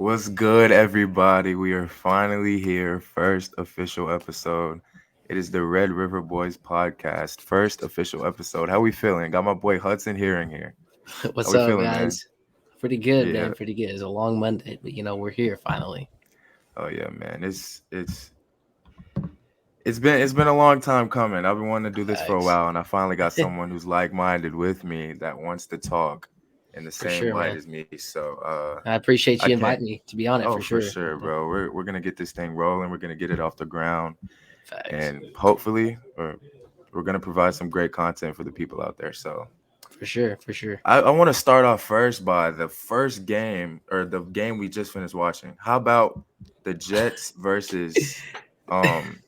What's good, everybody? We are finally here. First official episode. It is the Red River Boys Podcast. First official episode. How we feeling? Got my boy Hudson Hearing here. How What's we up, feeling, man? guys? Pretty good, Yeah. man. Pretty good. It's a long Monday, but we're here finally. Oh yeah, man. It's been a long time coming. I've been wanting to do this for a Facts. while, and I finally got someone who's like-minded with me that wants to talk in the For same sure, light man. as me. So I I appreciate you can't. inviting me to be on it Oh, for for sure. sure, bro. We're gonna get this thing rolling. We're gonna get it off the ground. Facts. And hopefully we're going to provide some great content for the people out there. So For sure, for sure. I want to start off first by the first game or the game we just finished watching. How about the Jets versus um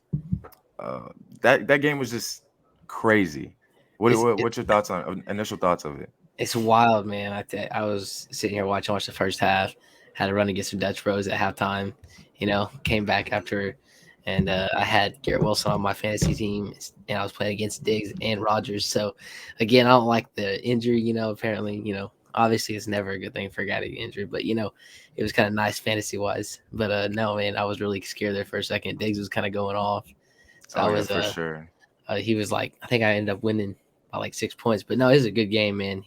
uh that game was just crazy. It's What's your thoughts on initial thoughts of it? it's wild, man. I was sitting here watch the first half. Had a run against some Dutch Bros at halftime. Came back after, and I had Garrett Wilson on my fantasy team, and I was playing against Diggs and Rogers. So, again, I don't like the injury. Apparently, obviously it's never a good thing for a guy to get injured, but it was kind of nice fantasy wise. But no, man, I was really scared there for a second. Diggs was kind of going off, so I Oh yeah, was for sure. he was like, I think I ended up winning by like 6 points. But no, it was a good game, man.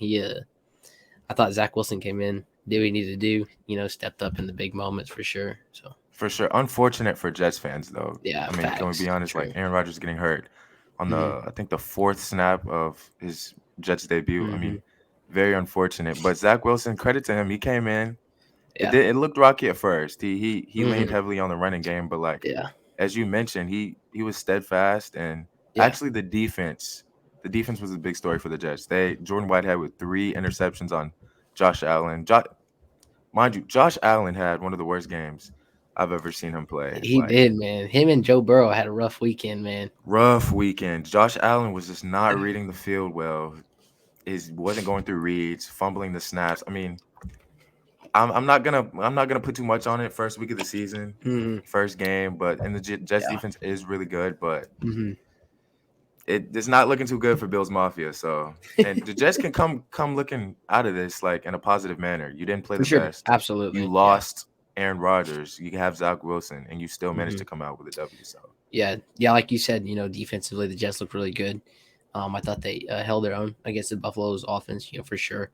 I thought Zach Wilson came in, did what he needed to do, stepped up in the big moments for sure. So For sure. Unfortunate for Jets fans though. yeah, I mean, can we facts, be honest? Like true. Aaron Rodgers getting hurt on Mm-hmm. the I think the fourth snap of his Jets debut. I Mm-hmm. mean, very unfortunate. But Zach Wilson, credit to him, he came in. Yeah. It looked rocky at first. He leaned Mm-hmm. heavily on the running game, but like Yeah. as you mentioned, he was steadfast and Yeah. actually the defense was a big story for the Jets. Jordan Whitehead with 3 interceptions on Josh Allen. Mind you, Josh Allen had one of the worst games I've ever seen him play. He Like did, man. Him and Joe Burrow had a rough weekend, man. rough weekend. Josh Allen was just not reading the field well. He wasn't going through reads, fumbling the snaps. I mean, I'm not gonna put too much on it. First week of the season, Mm-hmm. first game, but and the Jets Yeah. defense is really good, but Mm-hmm. it's not looking too good for Bills Mafia. So and the Jets can come looking out of this like in a positive manner. You didn't play For the sure. best. You Absolutely. Yeah. lost Aaron Rodgers. You have Zach Wilson, and you still managed Mm-hmm. to come out with a W. So Yeah. Yeah. Like you said, defensively, the Jets looked really good. I thought they held their own against the Buffalo's offense, for sure.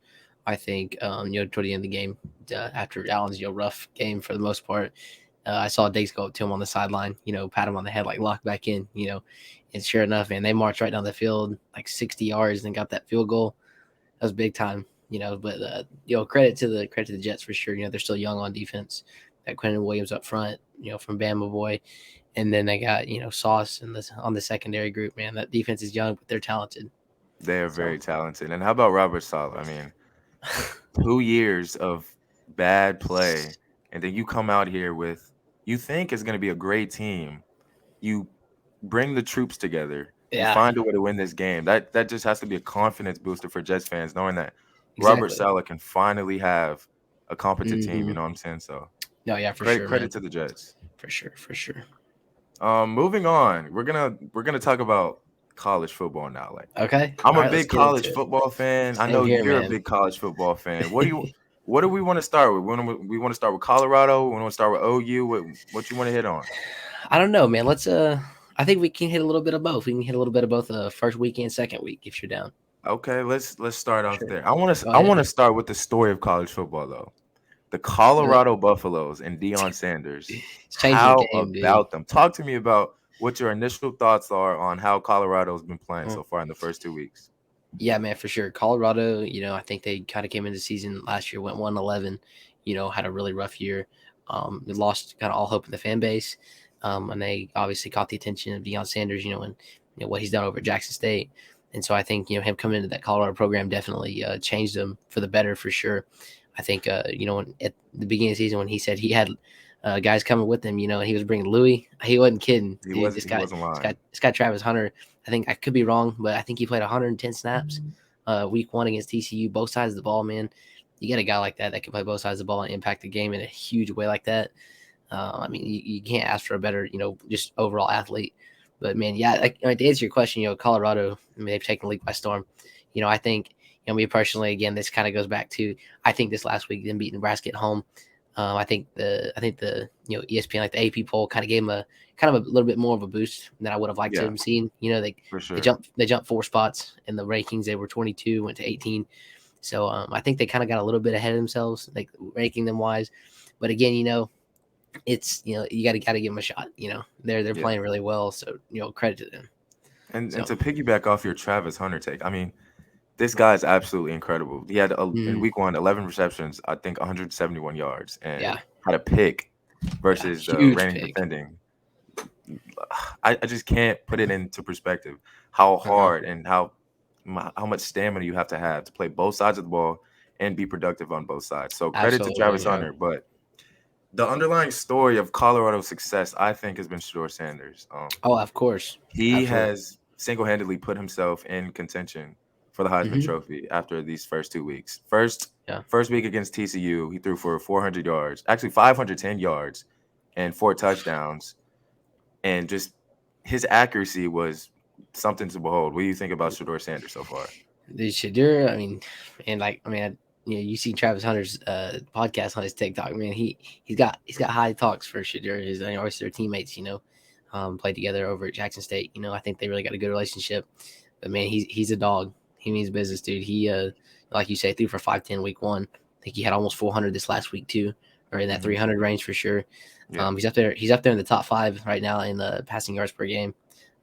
I think, toward the end of the game, after Allen's, rough game for the most part, I saw Diggs go up to him on the sideline, pat him on the head, like lock back in, and sure enough, man, they marched right down the field like 60 yards and got that field goal. That was big time, but credit to the Jets for sure. They're still young on defense. Got Quentin Williams up front, from Bama boy, and then they got Sauce on the secondary group. Man, that defense is young, but they're talented. they are So very talented. And how about Robert Saleh? I mean, 2 years of bad play, and then you come out here with you think it's going to be a great team. You bring the troops together. You yeah, find a way to win this game. That just has to be a confidence booster for Jets fans, knowing that Robert exactly. Saleh can finally have a competent team. Mm-hmm. You know what I'm saying? So No, yeah, for credit sure, man. credit to the Jets. For sure, for sure. Moving on, we're gonna talk about college football now. Like Okay, I'm all a right, let's big get into college it. football fan. I Same know here, you're a man. big college football fan. What do we want to start with? We want to start with Colorado. We want to start with OU. What you want to hit on? I don't know, man. Let's I think we can hit a little bit of both. We can hit a little bit of both first week and second week if you're down. Okay, let's start off Sure. there. I want to Go I ahead. want to start with the story of college football though. The Uh, Colorado Buffaloes and Deion Sanders. It's changing the How game, dude. about them? Talk to me about what your initial thoughts are on how Colorado's been playing Mm. so far in the first 2 weeks. Yeah, man, for sure. Colorado, I think they kind of came into the season last year, went 1-11, had a really rough year. They lost kind of all hope in the fan base. And they obviously caught the attention of Deion Sanders, and what he's done over at Jackson State. And so I think, him coming into that Colorado program definitely changed them for the better for sure. I think, at the beginning of the season when he said he had guys coming with him, and he was bringing Louis, he wasn't kidding, He dude. was he wasn't lying. This guy Travis Hunter, I think I could be wrong, but I think he played 110 snaps week one against TCU, both sides of the ball, man. You get a guy like that can play both sides of the ball and impact the game in a huge way like that. I mean, you can't ask for a better, just overall athlete. But man, yeah, to answer your question, Colorado, I mean, they've taken the league by storm. I think, me personally, again, this kind of goes back to I think this last week them beating Nebraska at home. I think the ESPN, like the AP poll, kind of gave him a kind of a little bit more of a boost than I would have liked to Yeah, have seen. They for they sure. jumped 4 spots in the rankings. They were 22, went to 18. So I think they kind of got a little bit ahead of themselves, like ranking them wise. But again, it's you got to give them a shot. They're Yeah. playing really well, so credit to them. And So to piggyback off your Travis Hunter take, I mean, this guy is absolutely incredible. He had in mm, week one 11 receptions, I think 171 yards, and yeah, had a pick yeah, versus the huge reigning pick. defending. I just can't put it into perspective how Uh-huh. hard and how much stamina you have to play both sides of the ball and be productive on both sides. So credit to Absolutely, Travis yeah. Hunter, but the underlying story of Colorado's success, I think, has been Shador Sanders. Oh, of course, He absolutely. has single-handedly put himself in contention for the Heisman Hmm. Trophy after these first 2 weeks. First, Yeah. first week against TCU, he threw for 400 yards, actually 510 yards, and 4 touchdowns, and just his accuracy was something to behold. What do you think about Shador Sanders so far? The Shadur, I mean, and like, I mean, you see Travis Hunter's podcast on his TikTok. Man, he's got high talks for Shadur. His obviously their teammates, played together over at Jackson State. I think they really got a good relationship. But man, he's a dog. He means business, dude. He like you say, threw for 510 week one. I think he had almost 400 this last week too, or in that Hmm. 300 range for sure. Yeah, He's up there. He's up there in the top five right now in the passing yards per game,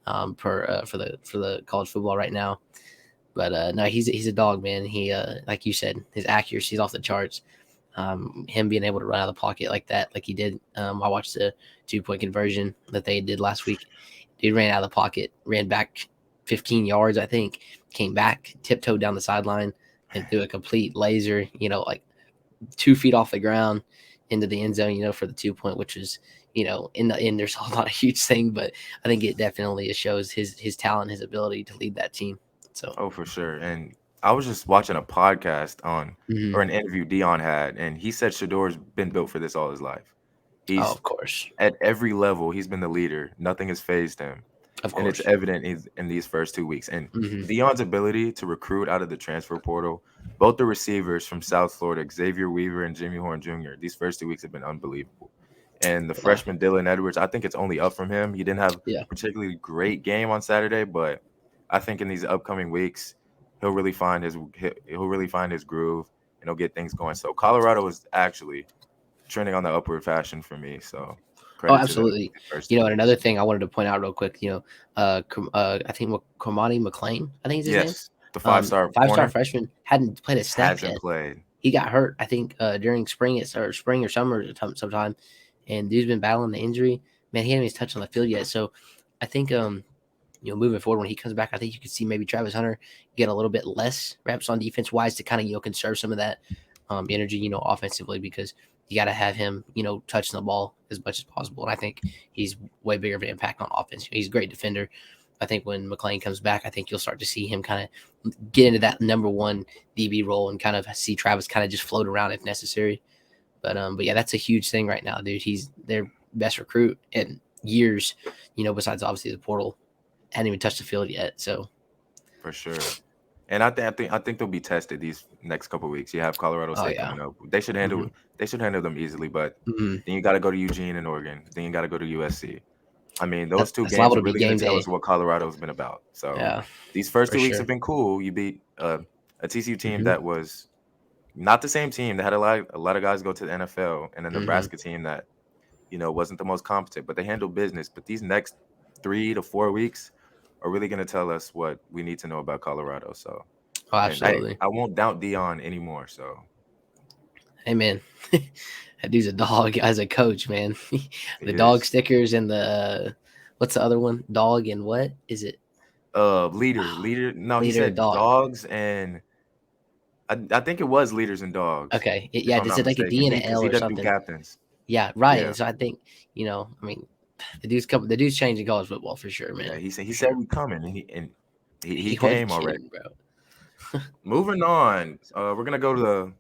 for the college football right now. But no, he's a dog, man. He like you said, his accuracy is off the charts. Him being able to run out of the pocket like that, like he did. I watched the 2 point conversion that they did last week. Dude ran out of the pocket, ran back 15 yards, I think, came back, tiptoed down the sideline, and threw a complete laser. Like 2 feet off the ground into the end zone. For the 2 point, which is in the end, there's not a huge thing, but I think it definitely shows his talent, his ability to lead that team. So. oh for sure. And I was just watching a podcast Mhm. or an interview Dion had, and he said Shador's been built for this all his life. Oh, He's of course. at every level, he's been the leader. Nothing has phased him. Of And it's course. evident in these first 2 weeks. And Mhm. Dion's ability to recruit out of the transfer portal, both the receivers from South Florida, Xavier Weaver and Jimmy Horn Jr., these first 2 weeks have been unbelievable. And the Yeah. freshman Dylan Edwards, I think it's only up from him. He didn't have Yeah. particularly great game on Saturday, but I think in these upcoming weeks, he'll really find his groove and he'll get things going. So Colorado is actually trending on the upward fashion for me. So Oh, credit to them absolutely. these first two And another weeks. thing I wanted to point out real quick, I think Cormani McLean, I think is his name. Yes, the five-star 5-star corner freshman hadn't played a snap hasn't yet. played. He got hurt, I think, during spring or summer sometime, and dude's been battling the injury. Man, he hadn't even touched on the field yet. So, I think moving forward when he comes back, I think you could see maybe Travis Hunter get a little bit less reps on defense wise to kind of conserve some of that energy, offensively, because you got to have him, touching the ball as much as possible. And I think he's way bigger of an impact on offense. He's a great defender. I think when McLean comes back, I think you'll start to see him kind of get into that number one DB role and kind of see Travis kind of just float around if necessary. But yeah, that's a huge thing right now, dude. He's their best recruit in years, besides obviously the portal. Hadn't even touched the field yet. So, For sure. And I think they'll be tested these next couple of weeks. You have Colorado oh State yeah. coming up. They should handle them easily, but Mm-hmm. then you got to go to Eugene and Oregon. Then you got to go to USC. I mean, those two That's games liable are to be really going game to tell day. us what Colorado's been about. So Yeah, these first for 2 weeks sure. have been cool. You beat a TCU team Mm-hmm. that was not the same team. They had a lot of guys go to the NFL, and a Mm-hmm. Nebraska team that wasn't the most competent, but they handled business. But these next 3 to 4 weeks are really going to tell us what we need to know about Colorado. So, Oh, and I absolutely. I won't doubt Dion anymore. So, Hey man, that dude's a dog as a coach, man. he The dog is stickers and the what's the other one? Dog and what is it? leader. No, he Leader said dog. dogs, and I think it was leaders and dogs, Okay, if yeah. I'm Does not it like a mistaken, D and an because L he or does do something? captains. Yeah, right. Yeah, And so I think I mean, the dude's changing college football for sure, yeah. man. He For said sure. we coming, and he He wasn't came already. kidding, bro. Moving on, we're gonna go to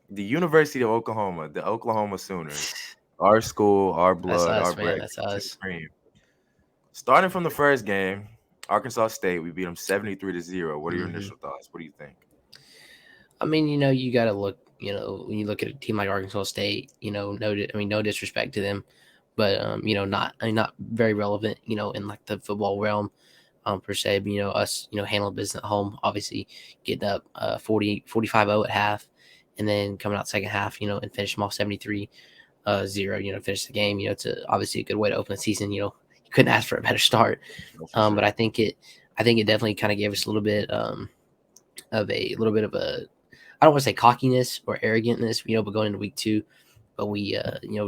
the University of Oklahoma, the Oklahoma Sooners. Our school, our That's blood, our us, man. bread, That's crimson us. cream. Starting from the first game, Arkansas State, we beat them 73-0. What are your Hmm. initial thoughts? What do you think? I mean, you got to look. when you look at a team like Arkansas State, no disrespect to them, but not very relevant, in like the football realm, per se. But, us, handling business at home, obviously getting up 45-0 at half, and then coming out second half, and finish them off 73-0, finish the game. It's obviously a good way to open the season. You couldn't ask for a better start. No, for But sure. I think it definitely kind of gave us a little bit of a, I don't want to say cockiness or arrogantness, but going into week two, but we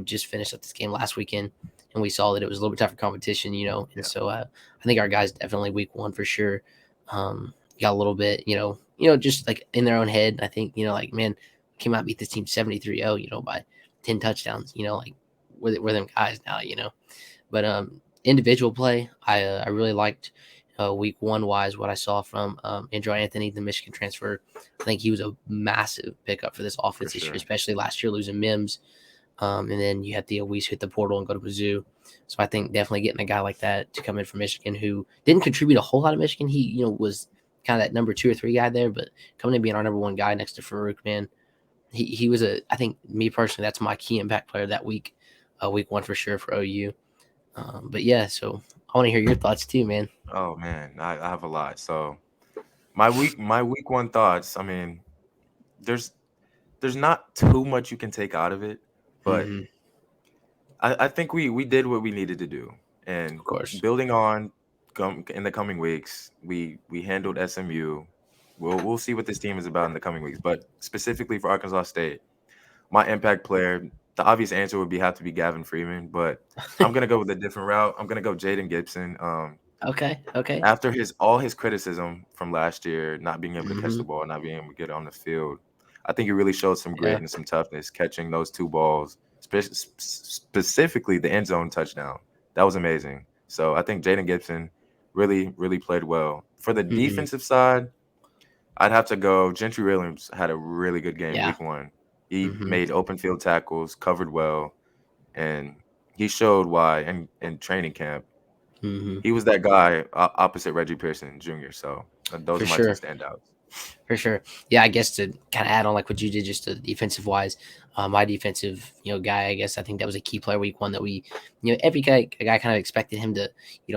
just finished up this game last weekend, and we saw that it was a little bit tougher competition, and Yeah, so I think our guys definitely week one for sure, got a little bit, just like in their own head. I think like, man, we came out and beat this team 73-0, by 10 touchdowns, like we're them guys now, but individual play, I really liked week one wise what I saw from Andrew Anthony, the Michigan transfer. I think he was a massive pickup for this for offense this year, sure. especially last year losing Mims. And then you had Theo Weiss hit the portal and go to Mizzou. So I think definitely getting a guy like that to come in from Michigan who didn't contribute a whole lot of Michigan. He, was kind of that number 2 or 3 guy there, but coming in being our number one guy next to Farouk, man, he was I think me personally, that's my key impact player that week, week one for sure for OU. But yeah, so I want to hear your thoughts too, man. Oh man, I have a lot. So my week one thoughts. I mean, there's there's not too much you can take out of it, but Mm-hmm. I think we did what we needed to do, and Of course. building on in the coming weeks, we handled SMU. We'll see what this team is about in the coming weeks, but specifically for Arkansas State, my impact player, the obvious answer would be have to be Gavin Freeman, but I'm gonna go with a different route. I'm gonna go Jaden Gibson. Okay. Okay. After all his criticism from last year, not being able to catch Mm-hmm. the ball, not being able to get on the field, I think he really showed some grit Yeah. and some toughness catching those two balls, specifically the end zone touchdown. That was amazing. So I think Jaden Gibson really, really played well. For the Mm-hmm. defensive side, I'd have to go. Gentry Williams had a really good game Yeah. week one. He Mm-hmm. made open field tackles, covered well, and he showed why in training camp Mm-hmm. he was that guy opposite Reggie Pearson Jr. So those For are my two sure. standouts. For sure. Yeah, I guess to kind of add on like what you did just to defensive wise, my defensive, guy, I guess I think that was a key player week one that we, every guy kind of expected him to,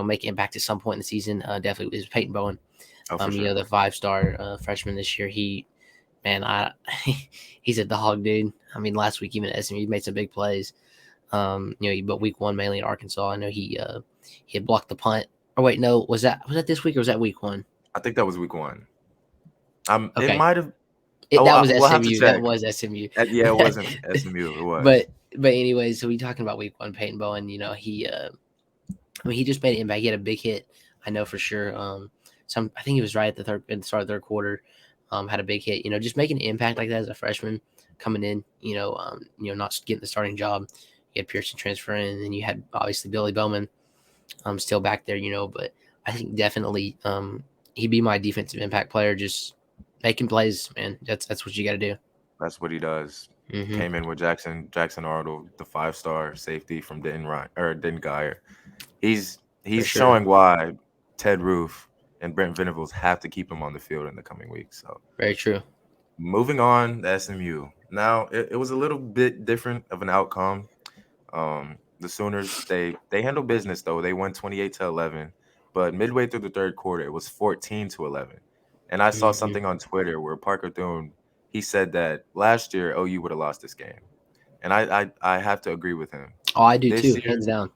make impact at some point in the season. Definitely was Peyton Bowen. Oh, for sure. The 5-star freshman this year. Man, he's a dog, dude. I mean, last week even at SMU, he made some big plays. But week one mainly in Arkansas. I know he had blocked the punt. Or wait, no, was that this week or was that week one? I think that was week one. It Okay, might have. that was We'll have to SMU. That check. was SMU. Yeah, it wasn't SMU. It was. but anyways, so we talking about week one, Peyton Bowen. He just made an impact. He had a big hit. I know for sure. I think he was right at the start of the third quarter. Had a big hit. Just making an impact like that as a freshman coming in. Not getting the starting job. You had Pearson transferring, and then you had obviously Billy Bowman, still back there. But I think definitely, he'd be my defensive impact player. Just making plays, man. That's what you got to do. That's what he does. Mm-hmm. Came in with Jackson Arnold, the 5-star safety from Denton Geyer. For He's sure. showing why Ted Roof and Brent Venables have to keep him on the field in the coming weeks. So Very true. moving on to SMU. Now it was a little bit different of an outcome. The Sooners they handled business though. They won 28-11, but midway through the third quarter it was 14-11. And I saw Mm-hmm. something on Twitter where Parker Thune he said that last year OU would have lost this game, and I have to agree with him. Oh, I do This too, year, hands down.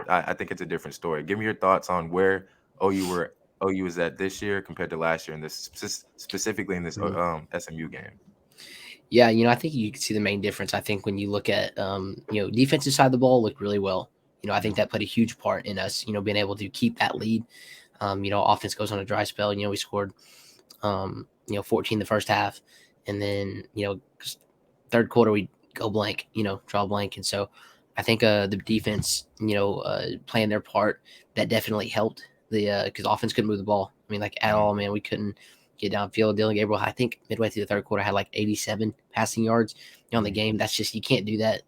I think it's a different story. Give me your thoughts on where OU were OU is at this year compared to last year, in this specifically in this Mhm. SMU game. Yeah, I think you can see the main difference. I think when you look at defensive side of the ball looked really well. I think that played a huge part in us, being able to keep that lead. Offense goes on a dry spell. We scored 14 the first half, and then third quarter we go blank, draw blank, and so I think the defense, playing their part, that definitely helped the because offense couldn't move the ball. I mean, like at Mhm. all, man. We couldn't get downfield. Dylan Gabriel, I think midway through the third quarter, had like 87 passing yards on the Mhm. game. That's just you can't do that,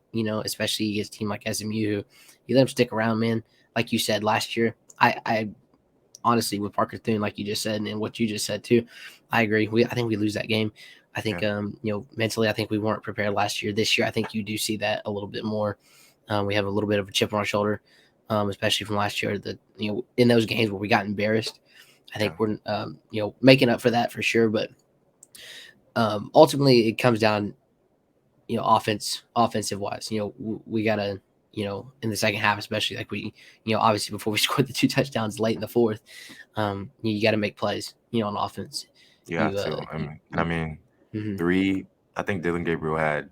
especially against a team like SMU. Who you let them stick around, man. Like you said last year, I honestly with Parker Thune, like you just said, and what you just said too, I agree. I think we lose that game. I think Yeah. mentally, I think we weren't prepared last year. This year, I think you do see that a little bit more. We have a little bit of a chip on our shoulder, especially from last year. That in those games where we got embarrassed, I think Yeah. we're making up for that for sure. But ultimately, it comes down offensive wise. We gotta in the second half, especially like we obviously before we scored the two touchdowns late in the fourth, you got to make plays on offense. You have You to. I mean, mhm. three. I think Dylan Gabriel had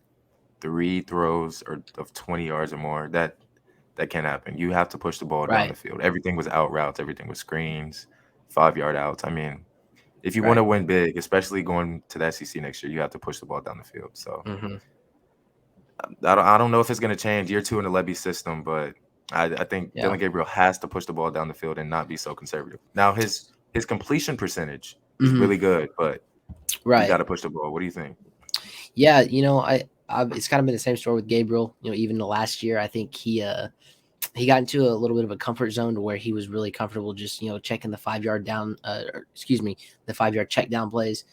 three throws or of 20 yards or more. That can't happen. You have to push the ball down Right, the field. Everything was out routes. Everything was screens, 5 yard outs. I mean, if you want to right. win big, especially going to the SEC next year, you have to push the ball down the field. So Hmm. I don't know if it's going to change year two in the Levy system, but I think Yeah. Dylan Gabriel has to push the ball down the field and not be so conservative. Now his completion percentage is Hmm. really good, but he's got Right. to push the ball. What do you think? Yeah. It's kind of been the same story with Gabriel. Even the last year, I think he got into a little bit of a comfort zone to where he was really comfortable just checking the 5 yard down, or, excuse me, the 5 yard check down plays,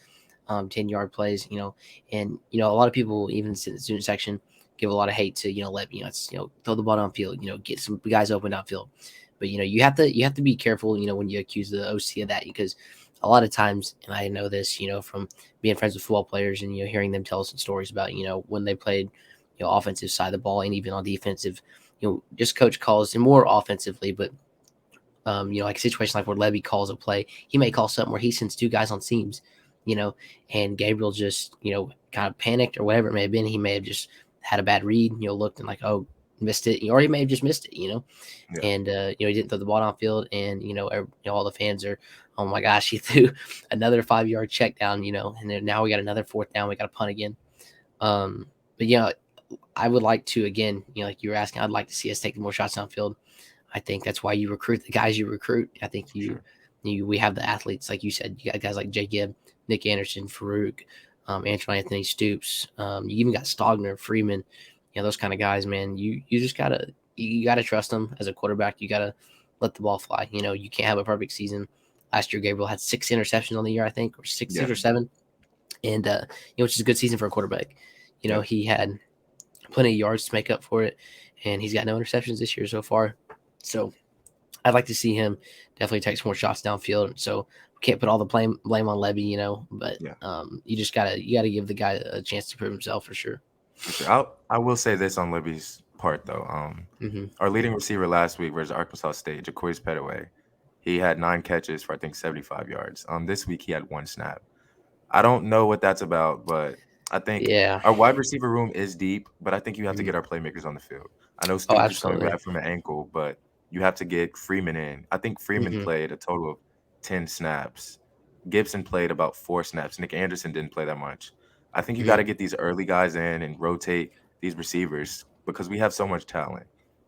10 yard plays. And a lot of people even in the student section give a lot of hate to let it's, throw the ball downfield, get some guys open downfield. But you have to be careful when you accuse the OC of that, because a lot of times, and I know this from being friends with football players and hearing them tell some stories about when they played offensive side of the ball and even on defensive, just coach calls and more offensively, but like a situation like where Levy calls a play, he may call something where he sends two guys on seams, you know, and Gabriel just, kind of panicked or whatever it may have been. He may have just had a bad read, looked and like, oh, missed it, or he may have just missed it, Yeah, and he didn't throw the ball downfield, and all the fans are, oh my gosh, he threw another 5 yard check down, and then now we got another fourth down, we got to punt again. But I would like to again, like you were asking, I'd like to see us take more shots downfield. I think that's why you recruit the guys you recruit. I think for sure. we have the athletes, like you said. You got guys like Jay Gibb, Nick Anderson, Farouk, Antoine Anthony Stoops. You even got Stogner, Freeman. Those kind of guys, man. You just gotta trust them as a quarterback. You gotta let the ball fly. You can't have a perfect season. Last year, Gabriel had 6 interceptions on the year, I think, or six Yeah, or seven, and which is a good season for a quarterback. yeah, He had plenty of yards to make up for it, and he's got no interceptions this year so far. So I'd like to see him definitely take some more shots downfield. So we can't put all the blame on Levy, but yeah, you gotta give the guy a chance to prove himself for sure. for sure. I will say this on Libby's part though. Hmm. Our leading receiver last week versus Arkansas State, Jacory's Petaway, he had 9 catches for I think 75 yards. This week he had one snap. I don't know what that's about, but I think Yeah. our wide receiver room is deep, but I think you have to Hmm. get our playmakers on the field. I know Oh, Stoops is coming absolutely. back from an ankle, but you have to get Freeman in. I think Freeman Hmm. played a total of 10 snaps. Gibson played about 4 snaps. Nick Anderson didn't play that much. I think you got Hmm. to get these early guys in and rotate these receivers because we have so much talent.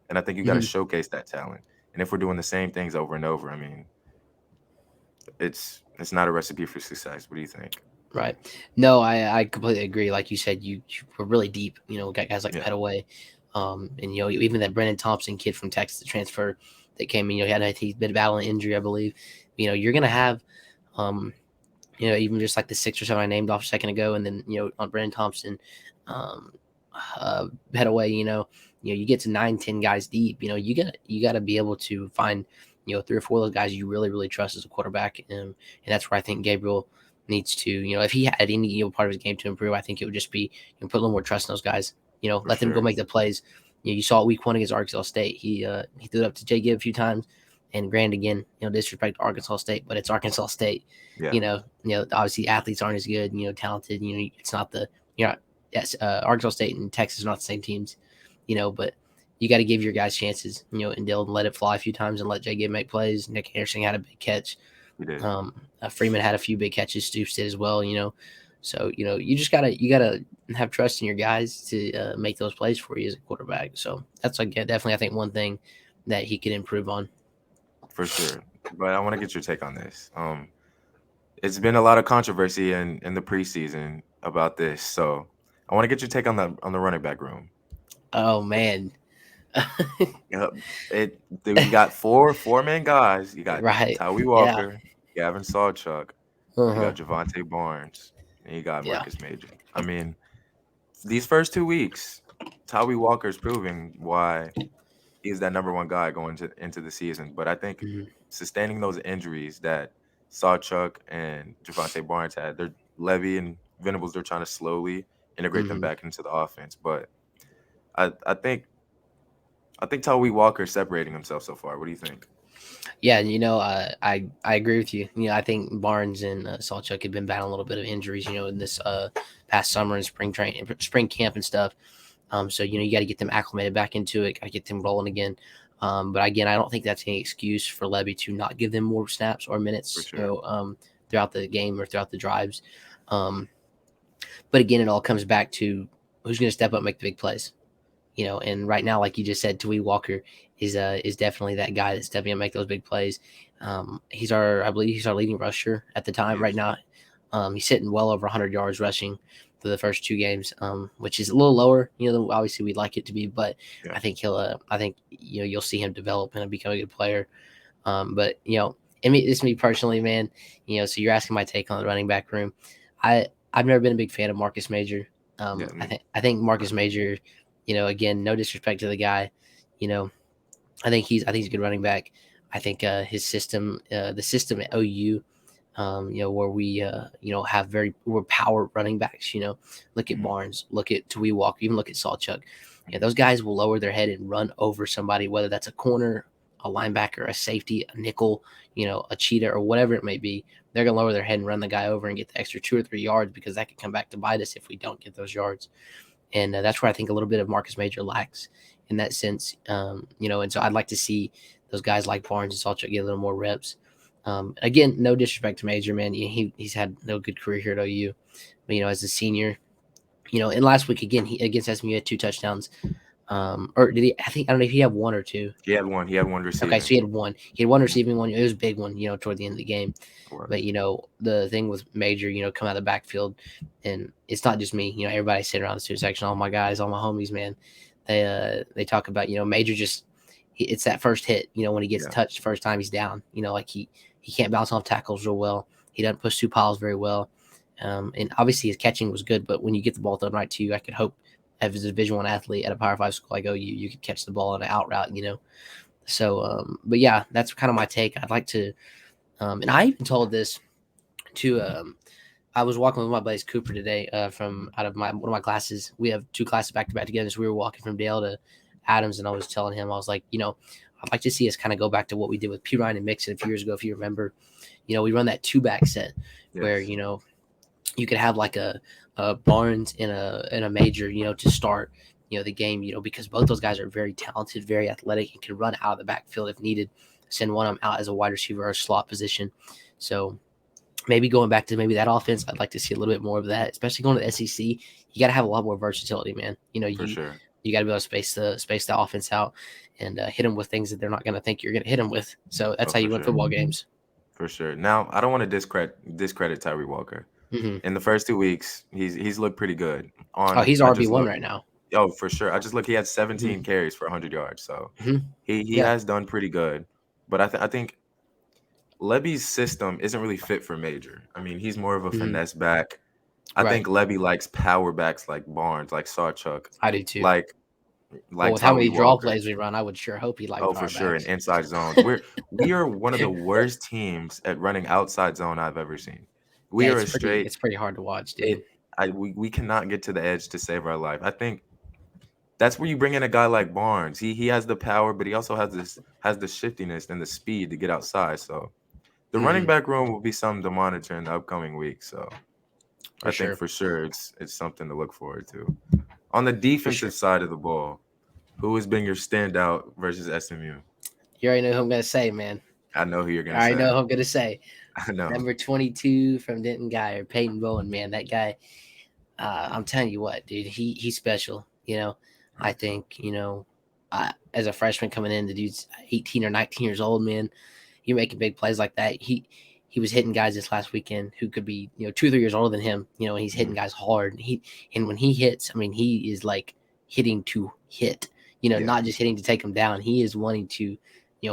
And I think you got to Hmm. showcase that talent. And if we're doing the same things over and over, I mean, it's not a recipe for success. What do you think? Right. No, I completely agree. Like you said, you were really deep. Got guys like Yeah. Petaway, and even that Brennan Thompson kid from Texas, the transfer that came in. He's been battling injury, I believe. You're gonna have, um, even just like the 6 or 7 I named off a second ago, and then on Brennan Thompson, um, Petaway. You get to 9, 10 guys deep. You gotta be able to find 3 or 4 of those guys you really really trust as a quarterback, and that's where I think Gabriel needs to, if he had any part of his game to improve, I think it would just be put a little more trust in those guys. For Let them go sure. make the plays. You saw it week 1 against Arkansas State. He threw it up to Jay Gibb a few times, and granted, again, disrespect Arkansas State, but it's Arkansas State. Yeah. Obviously athletes aren't as good. Talented. It's not the you know yes, Arkansas State and Texas are not the same teams. But you got to give your guys chances. And they'll let it fly a few times and let Jay Gibb make plays. Nick Anderson had a big catch. We did. Freeman had a few big catches. Stoops did as well. So you gotta have trust in your guys to make those plays for you as a quarterback. So that's like definitely I think one thing that he could improve on. For sure. But I want to get your take on this. It's been a lot of controversy in the preseason about this. So I want to get your take on the running back room. Oh man, Yep. You got four-man guys. You got right? Tyree Yeah. Walker, Gavin Sawchuk, you Uh-huh. got Javante Barnes, and you got Yeah. Marcus Major. I mean, these first 2 weeks, Tawee Walker's proving why he's that number one guy going into the season. But I think Mhm. sustaining those injuries that Sawchuk and Javante Barnes had, they're Levy and Venables, they're trying to slowly integrate them Mhm. back into the offense. But I think Tawee Walker's separating himself so far. What do you think? Yeah, I agree with you. I think Barnes and Salchuk have been battling a little bit of injuries. In this past summer and spring camp and stuff. So you got to get them acclimated back into it. Got to get them rolling again. But again, I don't think that's any excuse for Levy to not give them more snaps or For minutes. sure. Throughout the game or throughout the drives. Um, but again, it all comes back to who's going to step up and make the big plays. And right now, like you just said, Tawee Walker is definitely that guy that's stepping up and make those big plays. I believe he's our leading rusher at the time right Yes. now. He's sitting well over 100 yards rushing for the first 2 games, which is a little lower, than obviously we'd like it to be, but Yeah. I think you'll see him develop and become a good player. But it's me personally, man. So you're asking my take on the running back room. I've never been a big fan of Marcus Major. Yeah. I think Marcus Major, again, no disrespect to the guy, you know, I think he's a good running back. I think his system, the system at OU, where we're power running backs. Look at Mhm. Barnes, look at Tawee Walker, even look at Sawchuk. Those guys will lower their head and run over somebody, whether that's a corner, a linebacker, a safety, a nickel, a cheetah, or whatever it may be. They're gonna lower their head and run the guy over and get the extra 2 or 3 yards because that could come back to bite us if we don't get those yards. And that's where I think a little bit of Marcus Major lacks in that sense. And so I'd like to see those guys like Barnes and Salchuk get a little more reps. Again, no disrespect to Major, man. He's had no good career here at OU. But, as a senior, and last week again, against SMU had 2 touchdowns. Or did he? I don't know if he had one or two. He had one. He had one Okay, so receiving. he had one. He had one receiving one. It was a big one, toward the end of the game. Was. But the thing with Major, come out of the backfield, and it's not just me. Everybody sitting around the student section, all my guys, all my homies, man. They talk about Major just it's that first hit. When he gets Yeah. touched the first time, he's down. Like he can't bounce off tackles real well. He doesn't push through piles very well. And obviously his catching was good, but when you get the ball thrown right to you, I could hope as a Division I athlete at a Power 5 school like OU, you could catch the ball on an out route. So, but yeah, that's kind of my take. I'd like to, and I even told this to, I was walking with my buddy Cooper today from out of one of my classes. We have 2 classes back to back together. So we were walking from Dale to Adams, and I was telling him, I was like, I'd like to see us kind of go back to what we did with P. Ryan and Mixon a few years ago. If you remember, we run that 2-back set where, Yes. you could have like a Barnes and a Major, to start, the game, because both those guys are very talented, very athletic, and can run out of the backfield if needed. Send one of them out as a wide receiver or a slot position. So maybe going back to that offense, I'd like to see a little bit more of that, especially going to the SEC. You got to have a lot more versatility, man. For sure. You got to be able to space the offense out and hit them with things that they're not going to think you're going to hit them with. So that's how you For win sure. football games. For sure. Now, I don't want to discredit Tyree Walker. Mm-hmm. In the first 2 weeks, he's looked pretty good. He's RB1 right now. Oh, for sure. I just look. He had 17 carries for 100 yards, so he has done pretty good. But I think Levy's system isn't really fit for Major. I mean, he's more of a finesse back. I think Levy likes power backs like Barnes, like Sawchuk. I do too. Like with how many Tawee draw Walker. plays we run, I would sure hope he liked Oh, power for sure, backs. in inside zones. We are one of the worst teams at running outside zone I've ever seen. We are It's pretty hard to watch, dude. We cannot get to the edge to save our life. I think that's where you bring in a guy like Barnes. He has the power, but he also has the shiftiness and the speed to get outside. So the running back room will be something to monitor in the upcoming week. So I think for sure it's something to look forward to. On the defensive side of the ball, who has been your standout versus SMU? You already know who I'm going to say, man. I know who you're going to say. I know who I'm going to say. I know. Number 22 from Denton Guyer, Peyton Bowen, man. That guy, I'm telling you what, dude, he's special. I think, as a freshman coming in, the dude's 18 or 19 years old, man. You're making big plays like that. He was hitting guys this last weekend who could be, 2 or 3 years older than him, and he's hitting guys hard. And when he hits, I mean, he is like hitting to hit, not just hitting to take them down. He is wanting to,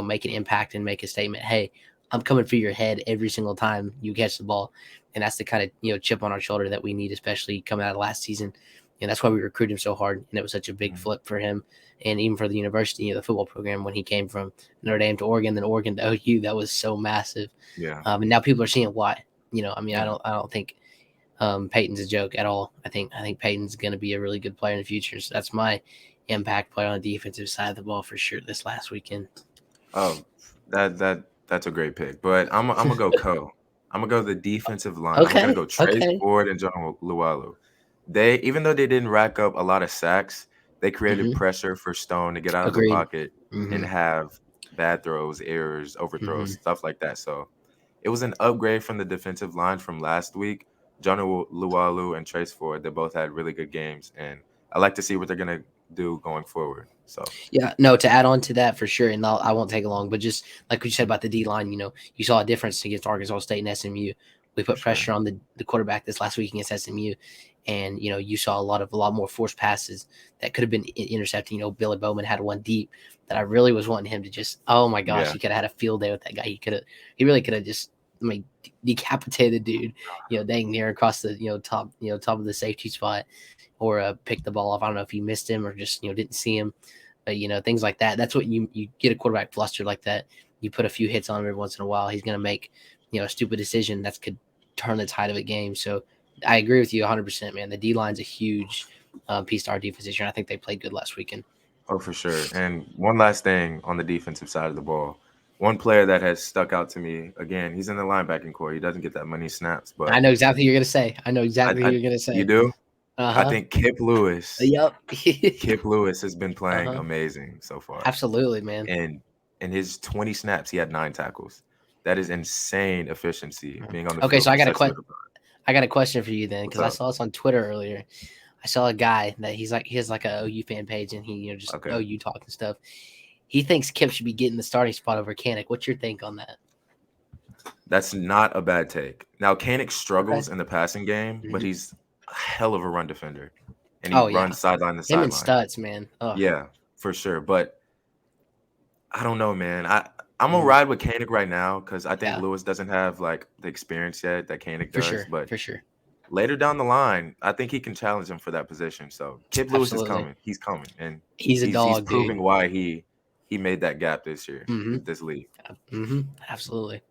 make an impact and make a statement. Hey, I'm coming for your head every single time you catch the ball. and that's the kind of chip on our shoulder that we need, especially coming out of last season. And that's why we recruited him so hard, and it was such a big flip for him, and even for the university, the football program, when he came from Notre Dame to Oregon, then Oregon to OU. That was so massive. Yeah. And now people are seeing why. I mean, Yeah. I don't think Peyton's a joke at all. I think Peyton's going to be a really good player in the future. So that's my impact player on the defensive side of the ball for sure this last weekend. Oh, that's a great pick. But I'm gonna go I'm gonna go the defensive line. I'm gonna Okay, go Trace okay. Ford and John Lualu. They, even though they didn't rack up a lot of sacks, they created Mm-hmm. pressure for Stone to get out of the Agreed. pocket Mm-hmm. and have bad throws, errors, Mm-hmm. overthrows, stuff like that. So it was an upgrade from the defensive line from last week. John Lualu and Trace Ford, they both had really good games, and I like to see what they're gonna do going forward. So Yeah, no, to add on to that for sure, and I won't take long, but just like we said about the D line, you saw a difference against Arkansas State and SMU. We for put sure, pressure on the quarterback this last week against SMU, and you saw a lot more forced passes that could have been intercepted. Billy Bowman had one deep that I really was wanting him to just. Oh my gosh, yeah, he could have had a field day with that guy. He really could have just. I mean, decapitated the dude, dang near across the top of the safety spot, or picked the ball off. I don't know if he missed him or just didn't see him. But things like that. That's what you get a quarterback flustered like that. You put a few hits on him every once in a while. He's gonna make a stupid decision that could turn the tide of a game. So I agree with you 100%, man. The D line's a huge piece to our defense this year. I think they played good last weekend. oh for sure. And one last thing on the defensive side of the ball, one player that has stuck out to me again. He's in the linebacking core. He doesn't get that many snaps, I but know exactly what you're gonna say. I know exactly who I you're gonna you say. do. Uh I huh. think Kip Lewis. Yep. Kip Lewis has been uh playing huh. amazing so far. Absolutely, man. And in his 20 snaps, he had 9 tackles. That is insane efficiency being on the Okay, field so for such little time. I got a question for you then, What's because I up? saw this on Twitter earlier. I saw a guy that he has like a OU fan page, and he just Okay. OU talk and stuff. He thinks Kip should be getting the starting spot over Kanik. What's your think on that? That's not a bad take. Now, Kanik Okay. struggles in the passing game, but Mhm. he's a hell of a run defender. And he Oh yeah, runs sideline to him and sideline. Stutz, man. Oh, Yeah, for sure. But I don't know, man. I'm gonna mhm. ride with Kanik right now because I think Yeah, Lewis doesn't have like the experience yet that Kanik for does. sure, But for sure, later down the line, I think he can challenge him for that position. So Kip Lewis is absolutely. coming. He's coming, and He's a he's dog, dude. proving why he made that gap this year Mm-hmm. with this league. Mm-hmm. Absolutely.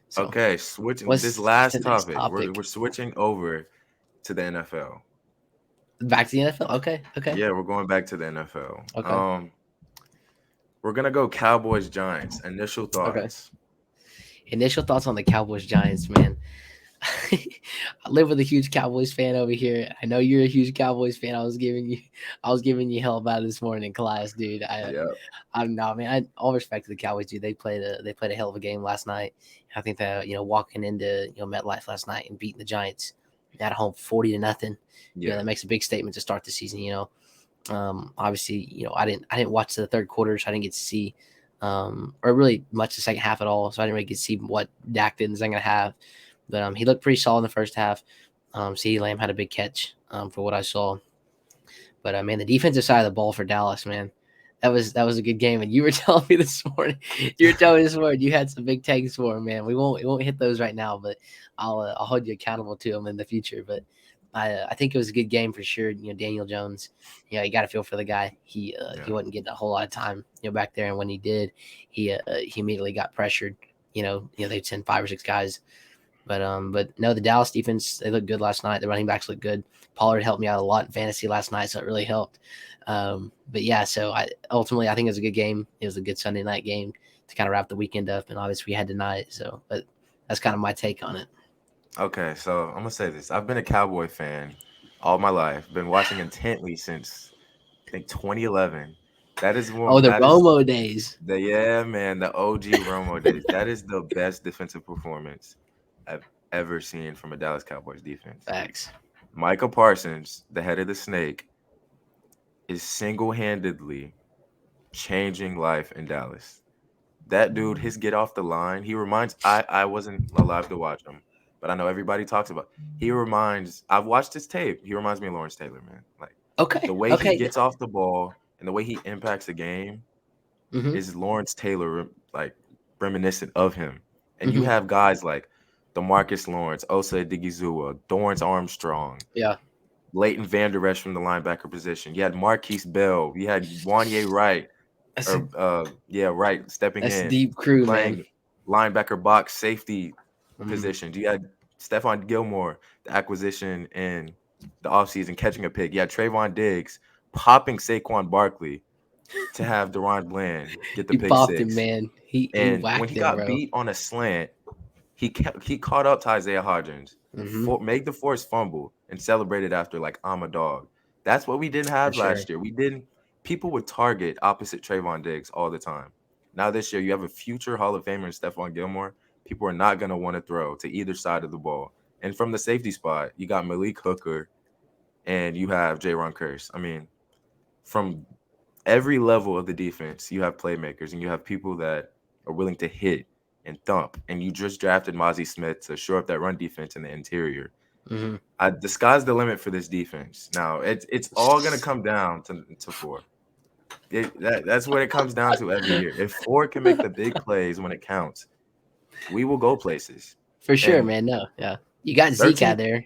So, Okay, switching this what's the last next topic. We're topic? switching over to the NFL. Back to the NFL. Okay, okay, Yeah, we're going back to the NFL. okay, We're gonna go Cowboys Giants. Initial okay. thoughts. Initial thoughts on the Cowboys Giants, man. I live with a huge Cowboys fan over here. I know you're a huge Cowboys fan. I was giving you hell about it this morning, class, dude. Yeah, I don't know, man. All respect to the Cowboys, dude. They played a hell of a game last night. I think that walking into MetLife last night and beating the Giants at home 40-0. yeah, That makes a big statement to start the season. Obviously, I didn't watch the third quarter, so I didn't get to see or really much the second half at all. So I didn't really get to see what Dak did in the second half. But he looked pretty solid in the first half. CeeDee Lamb had a big catch for what I saw. But man, the defensive side of the ball for Dallas, man, that was a good game. And you were telling me this morning, you had some big takes for him, man. We won't hit those right now, but I'll hold you accountable to them in the future. But I think it was a good game for sure. Daniel Jones, you got to feel for the guy. He yeah, wasn't getting a whole lot of time, back there, and when he did, he immediately got pressured. They'd send 5 or 6 guys. But no, the Dallas defense, they looked good last night. The running backs looked good. Pollard helped me out a lot in fantasy last night, so it really helped. But yeah, so I think it was a good game. It was a good Sunday night game to kind of wrap the weekend up, and obviously we had tonight. So, but that's kind of my take on it. Okay, so I'm gonna say this. I've been a Cowboy fan all my life. Been watching intently since I think 2011. That is Oh, one. the That is Romo days. the yeah, man. The OG Romo days. That is the best defensive performance I've ever seen from a Dallas Cowboys defense. Facts. Micah Parsons, the head of the snake, is single-handedly changing life in Dallas. That dude, his get off the line, he reminds I wasn't alive to watch him, but I know everybody talks about. He reminds I've watched his tape. He reminds me of Lawrence Taylor, man. Like Okay. the way he Okay. gets off the ball and the way he impacts the game Mm-hmm. is Lawrence Taylor like reminiscent of him. And you Mm-hmm. have guys like DeMarcus Lawrence, Osa Odigizua, Dorrance Armstrong, Yeah. Leighton Vander Esch from the linebacker position. You had Marquise Bell. You had Wanye Wright, That's a or Wright stepping that's a in, deep crew, man. playing linebacker box safety Mhm. positions. You had Stephon Gilmore, the acquisition in the offseason, catching a pick. You had Trayvon Diggs popping Saquon Barkley to have Deron Bland get the He pick popped him, six. man. He And when whacked he him, got bro. beat on a slant, he caught up to Isaiah Hodgins, Hmm. made the forced fumble, and celebrated after like I'm a dog. That's what we didn't For have sure. last year. We didn't. People would target opposite Trayvon Diggs all the time. Now this year, you have a future Hall of Famer in Stephon Gilmore. People are not going to want to throw to either side of the ball. And from the safety spot, you got Malik Hooker and you have Jaron Curse. I mean, from every level of the defense, you have playmakers and you have people that are willing to hit and thump. And you just drafted Mozzie Smith to shore up that run defense in the interior. Hmm. The sky's the limit for this defense. Now it's all gonna come down to four. That's what it comes down to every year. If four can make the big plays when it counts, we will go places. For sure, And man. No, yeah. You got Zeke 13, out there.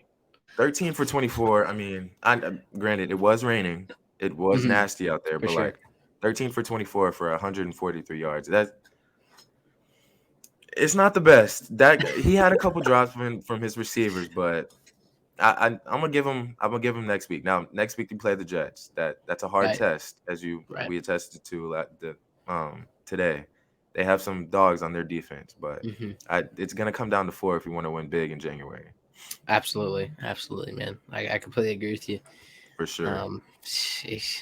13 for 24. I mean, granted it was raining, it was Hmm. nasty out there, For but sure. like 13 for 24 for 143 yards. It's not the best. That he had a couple drops from his receivers, but I'm gonna give him. I'm gonna give him next week. Now, next week you play the Jets. That's a hard Right. test, as Right. we attested to today. They have some dogs on their defense, but Hmm. it's gonna come down to four if you want to win big in January, Absolutely. Absolutely, man. I completely agree with you. for sure. Sheesh.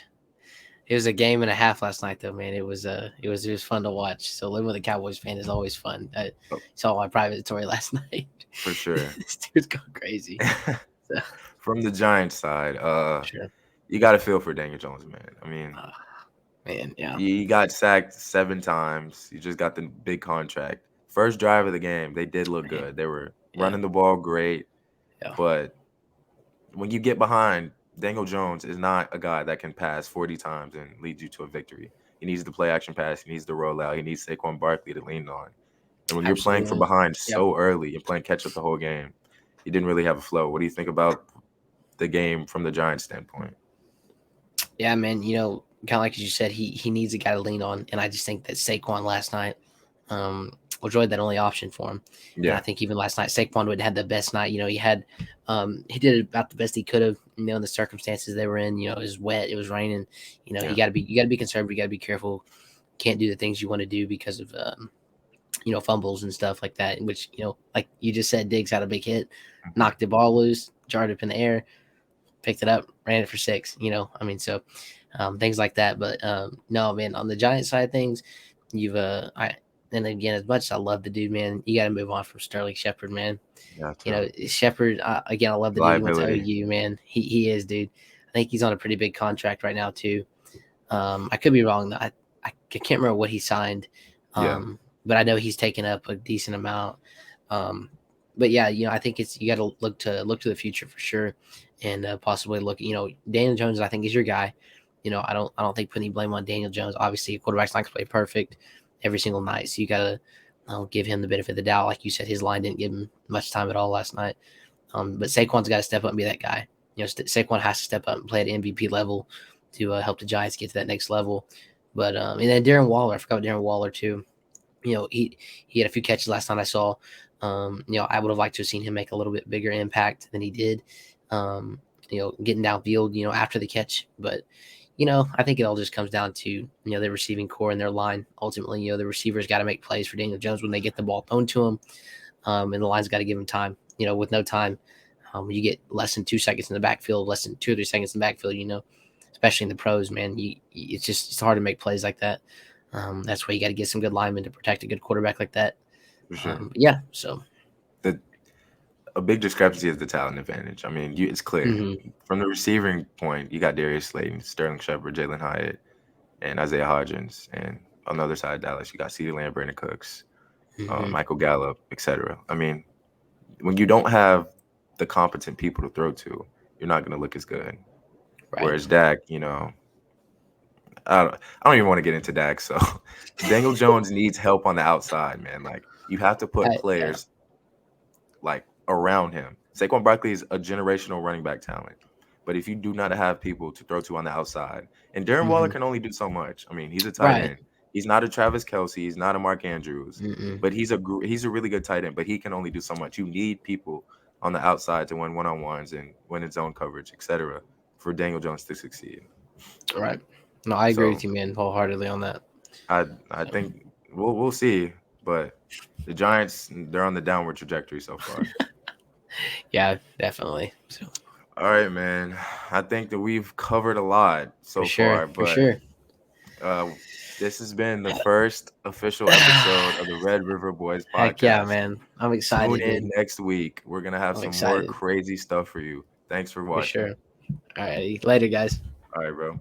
It was a game and a half last night, though, man. It was fun to watch. So living with a Cowboys fan is always fun. I Oh, saw my private story last night. for sure. This dude's going crazy. So, From the Giants side, sure. you got to feel for Daniel Jones, man. I mean, Uh, man, yeah. he got sacked 7 times. You just got the big contract. First drive of the game, they did look Man, good. They were yeah. running the ball great, Yeah. but when you get behind, Daniel Jones is not a guy that can pass 40 times and lead you to a victory. He needs the play action pass. He needs the rollout. He needs Saquon Barkley to lean on. And when you're playing from Absolutely. behind Yep. so early and playing catch up the whole game, he didn't really have a flow. What do you think about the game from the Giants standpoint? Yeah, man. Kind of like you said, he needs a guy to lean on, and I just think that Saquon last night was really that only option for him. And I Yeah, think even last night, Saquon would have had the best night. He did about the best he could have. In the circumstances they were in. It was wet, it was raining. yeah, You got to be conservative. You got to be careful. Can't do the things you want to do because of fumbles and stuff like that. Which like you just said, Diggs had a big hit, knocked the ball loose, jarred up in the air, picked it up, ran it for six. So things like that. But no, man, on the Giant side of things, you've and again, as much as I love the dude, man, you got to move on from Sterling Shepard, man. yeah, too. Shepard, again, I love the dude. He went to Liability. OU, man. He is, dude. I think he's on a pretty big contract right now too. I could be wrong. I can't remember what he signed, Yeah, but I know he's taken up a decent amount. Um, but yeah, I think you got to look to the future for sure, and possibly look. Daniel Jones, I think, is your guy. I don't think putting any blame on Daniel Jones. Obviously, a quarterback's not going to play perfect every single night, so you got to give him the benefit of the doubt. Like you said, his line didn't give him much time at all last night. But Saquon's got to step up and be that guy. Saquon has to step up and play at MVP level to help the Giants get to that next level. But and then Darren Waller, I forgot about Darren Waller too. He had a few catches last night I saw. I would have liked to have seen him make a little bit bigger impact than he did. Getting downfield, after the catch. But I think it all just comes down to their receiving core and their line. Ultimately, the receivers got to make plays for Daniel Jones when they get the ball thrown to him, and the line's got to give him time. With no time, you get less than 2 seconds in the backfield, less than 2 or 3 seconds in the backfield. Especially in the pros, man, it's hard to make plays like that. That's why you got to get some good linemen to protect a good quarterback like that. for sure. Yeah, so A big discrepancy is the talent advantage. I mean, it's clear mhm, from the receiving point. You got Darius Slayton, Sterling Shepard, Jalen Hyatt, and Isaiah Hodgins, and on the other side of Dallas, you got CeeDee Lamb, Brandon Cooks, mhm, Michael Gallup, etc. I mean, when you don't have the competent people to throw to, you're not going to look as good. right. Whereas Dak, I don't even want to get into Dak. So Daniel Jones needs help on the outside, man. Like you have to put Yeah, players like around him. Saquon Barkley is a generational running back talent. But if you do not have people to throw to on the outside, and Darren Waller Hmm. can only do so much. I mean, he's a tight Right. end. He's not a Travis Kelsey. He's not a Mark Andrews. Mm-mm. But he's a really good tight end. But he can only do so much. You need people on the outside to win one-on-ones and win in zone coverage, etc., for Daniel Jones to succeed. Right. No, I agree So with you, man, wholeheartedly on that. I So, think we'll see. But the Giants, they're on the downward trajectory so far. yeah, definitely. So All right, man. I think that we've covered a lot for so sure, far, for but sure. uh, this has been the first official episode of the Red River Boys Heck yeah, podcast. man. I'm Tune excited, in dude. next week. We're gonna have I'm some more excited crazy stuff for you. Thanks for for watching. sure. All right, later, guys. All right, bro.